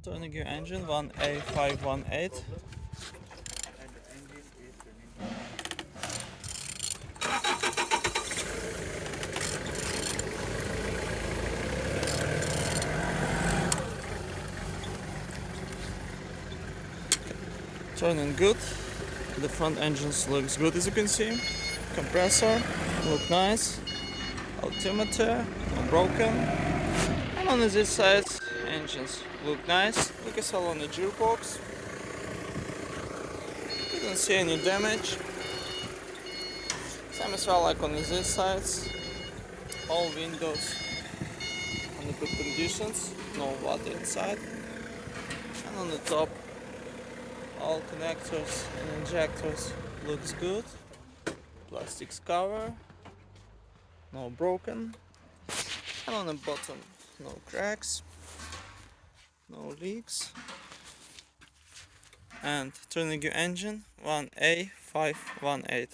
Turning your engine 1A518. Turning good. The front engine looks good, as you can see. Compressor look nice. Altimeter not broken. And on this side, engines look nice. Look as well on the gearbox. You don't see any damage. Same as well like on this side. All windows on the good conditions, no water inside. And on the top, all connectors and injectors looks good. Plastics cover, no broken. And on the bottom, no cracks, no leaks. And turning your engine 1A518.